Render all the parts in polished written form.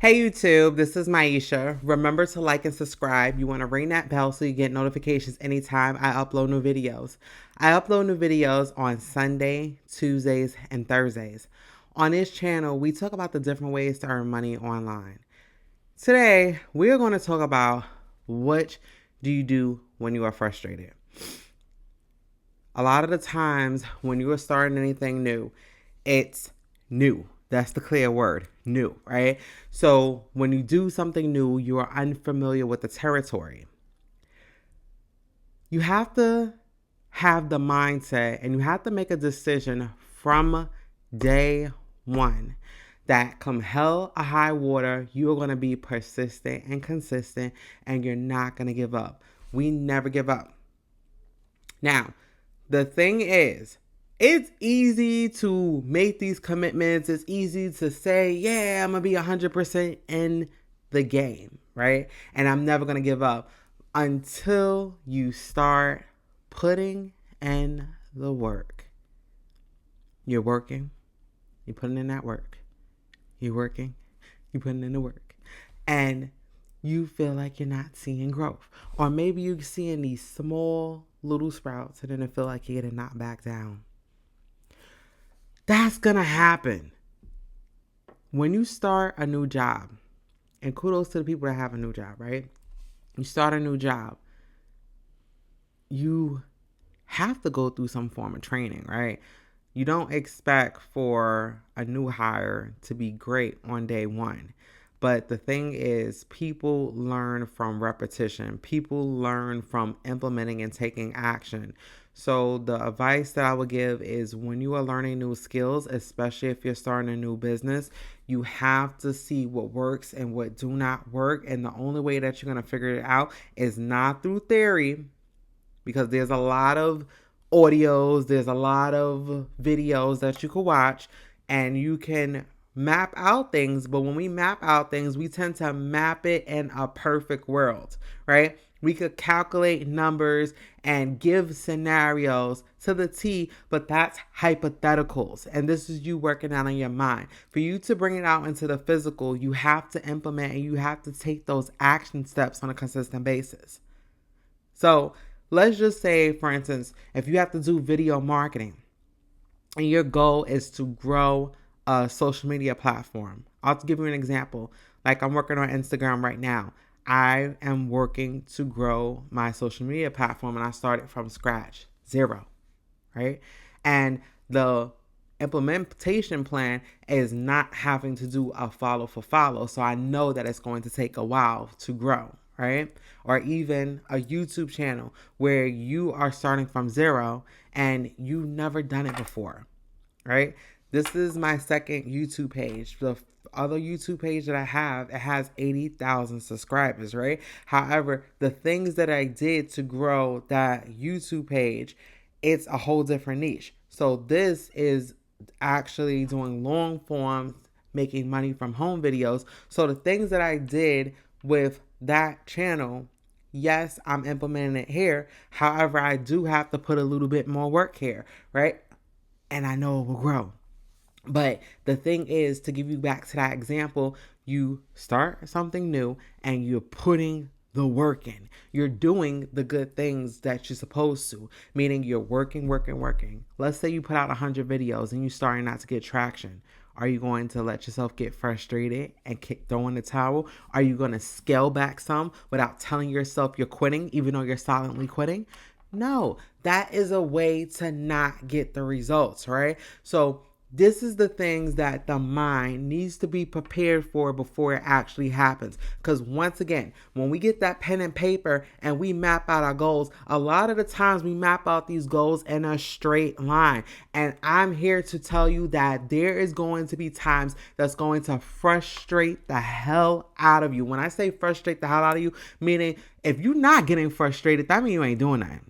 Hey YouTube, this is Maisha. Remember to like and subscribe. You want to ring that bell so you get notifications anytime I upload new videos. I upload new videos on Sunday, Tuesdays, and Thursdays. On this channel, we talk about the different ways to earn money online. Today, we are going to talk about what do you do when you are frustrated. A lot of the times when you are starting anything new, it's new. That's the clear word, new, right? So when you do something new, you are unfamiliar with the territory. You have to have the mindset and you have to make a decision from day one that come hell or high water, you are going to be persistent and consistent and you're not going to give up. We never give up. Now, the thing is, it's easy to make these commitments. It's easy to say, yeah, I'm going to be 100% in the game, right? And I'm never going to give up until you start putting in the work. You're working. You're putting in that work. You're working. You're putting in the work. And you feel like you're not seeing growth. Or maybe you're seeing these small little sprouts and then it feel like you're getting knocked back down. That's going to happen when you start a new job. And kudos to the people that have a new job, right? You start a new job. You have to go through some form of training, right? You don't expect for a new hire to be great on day one. But the thing is, people learn from repetition. People learn from implementing and taking action. So the advice that I would give is when you are learning new skills, especially if you're starting a new business, you have to see what works and what do not work. And the only way that you're going to figure it out is not through theory, because there's a lot of audios, there's a lot of videos that you could watch and you can map out things. But when we map out things, we tend to map it in a perfect world, right? We could calculate numbers and give scenarios to the T, but that's hypotheticals. And this is you working out in your mind. For you to bring it out into the physical, you have to implement and you have to take those action steps on a consistent basis. So let's just say, for instance, if you have to do video marketing and your goal is to grow a social media platform. I'll give you an example. Like I'm working on Instagram right now. I am working to grow my social media platform and I started from scratch, 0, right? And the implementation plan is not having to do a follow for follow. So I know that it's going to take a while to grow, right? Or even a YouTube channel where you are starting from 0 and you've never done it before, right? This is my second YouTube page. The other YouTube page that I have, it has 80,000 subscribers, right? However, the things that I did to grow that YouTube page, it's a whole different niche. So this is actually doing long forms, making money from home videos. So the things that I did with that channel, yes, I'm implementing it here. However, I do have to put a little bit more work here, right? And I know it will grow. But the thing is, to give you back to that example, you start something new and you're putting the work in. You're doing the good things that you're supposed to, meaning you're working. Let's say you put out 100 videos and you're starting not to get traction. Are you going to let yourself get frustrated and throw in the towel? Are you going to scale back some without telling yourself you're quitting, even though you're silently quitting? No, that is a way to not get the results, right? So this is the things that the mind needs to be prepared for before it actually happens. Because once again, when we get that pen and paper and we map out our goals, a lot of the times we map out these goals in a straight line. And I'm here to tell you that there is going to be times that's going to frustrate the hell out of you. When I say frustrate the hell out of you, meaning if you're not getting frustrated, that means you ain't doing that.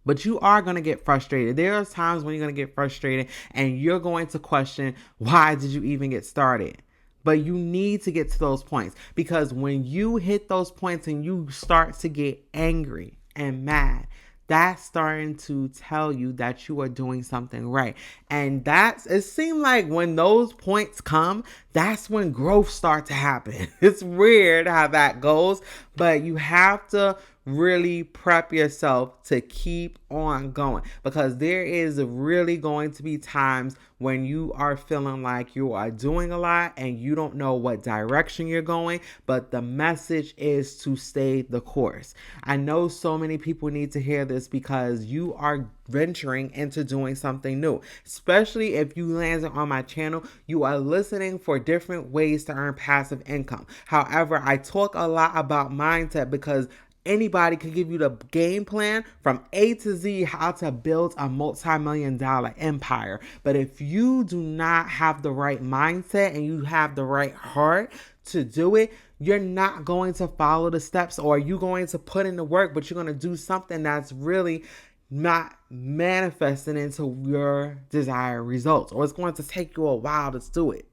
But you are going to get frustrated. There are times when you're going to get frustrated and you're going to question, why did you even get started? But you need to get to those points, because when you hit those points and you start to get angry and mad, that's starting to tell you that you are doing something right. And it seems like when those points come, That's when growth starts to happen. It's weird how that goes, but you have to really prep yourself to keep on going, because there is really going to be times when you are feeling like you are doing a lot and you don't know what direction you're going, but the message is to stay the course. I know so many people need to hear this because you are venturing into doing something new. Especially if you landed on my channel, you are listening for different ways to earn passive income. However, I talk a lot about mindset because anybody can give you the game plan from A to Z how to build a multi-million-dollar empire. But if you do not have the right mindset and you have the right heart to do it, you're not going to follow the steps, or you're going to put in the work, but you're going to do something that's really not manifesting into your desired results, or it's going to take you a while to do it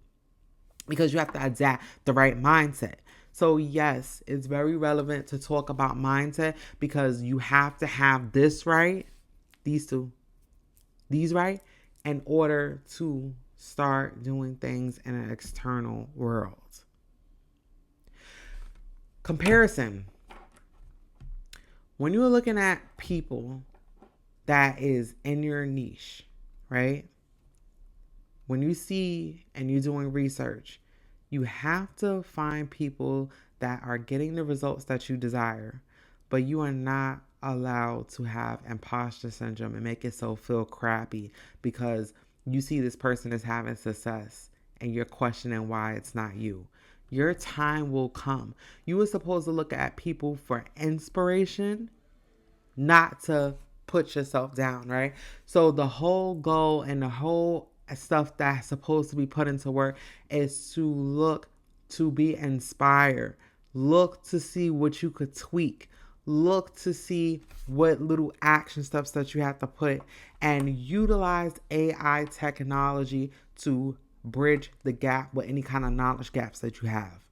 because you have to adapt the right mindset. So yes, it's very relevant to talk about mindset because you have to have this right, these right, in order to start doing things in an external world. Comparison. When you're looking at people that is in your niche, right? When you see and you're doing research, you have to find people that are getting the results that you desire, but you are not allowed to have imposter syndrome and make yourself feel crappy because you see this person is having success and you're questioning why it's not you. Your time will come. You were supposed to look at people for inspiration, not to put yourself down, right? So the whole goal and the whole stuff that's supposed to be put into work is to look to be inspired. Look to see what you could tweak. Look to see what little action steps that you have to put, and utilize AI technology to bridge the gap with any kind of knowledge gaps that you have.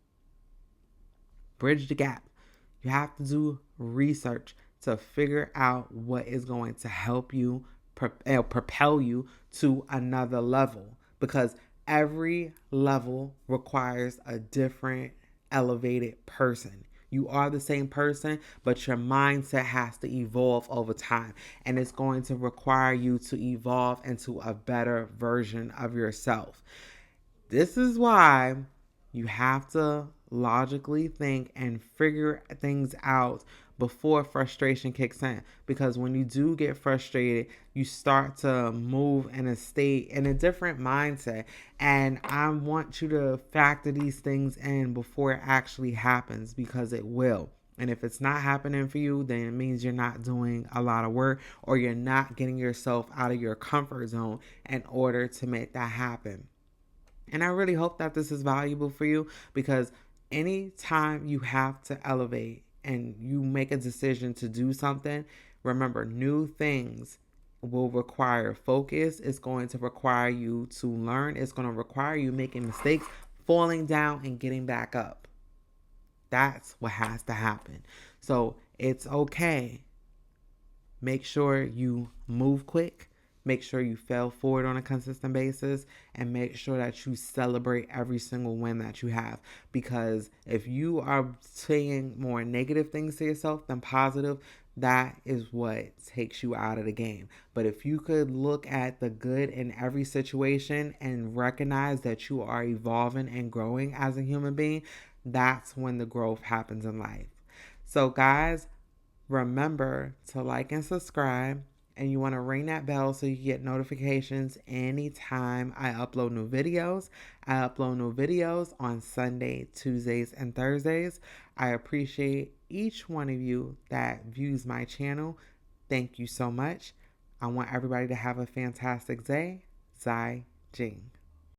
Bridge the gap. You have to do research to figure out what is going to help you propel you to another level, because every level requires a different elevated person. You are the same person, but your mindset has to evolve over time, and it's going to require you to evolve into a better version of yourself. This is why you have to logically think and figure things out before frustration kicks in. Because when you do get frustrated, you start to move in a state, in a different mindset. And I want you to factor these things in before it actually happens, because it will. And if it's not happening for you, then it means you're not doing a lot of work, or you're not getting yourself out of your comfort zone in order to make that happen. And I really hope that this is valuable for you, because anytime you have to elevate and you make a decision to do something, remember, new things will require focus. It's going to require you to learn. It's going to require you making mistakes, falling down, and getting back up. That's what has to happen. So it's okay. Make sure you move quick. Make sure you fail forward on a consistent basis, and make sure that you celebrate every single win that you have. Because if you are saying more negative things to yourself than positive, that is what takes you out of the game. But if you could look at the good in every situation and recognize that you are evolving and growing as a human being, that's when the growth happens in life. So guys, remember to like and subscribe. And you want to ring that bell so you get notifications anytime I upload new videos. I upload new videos on Sunday, Tuesdays, and Thursdays. I appreciate each one of you that views my channel. Thank you so much. I want everybody to have a fantastic day. Zai Jing.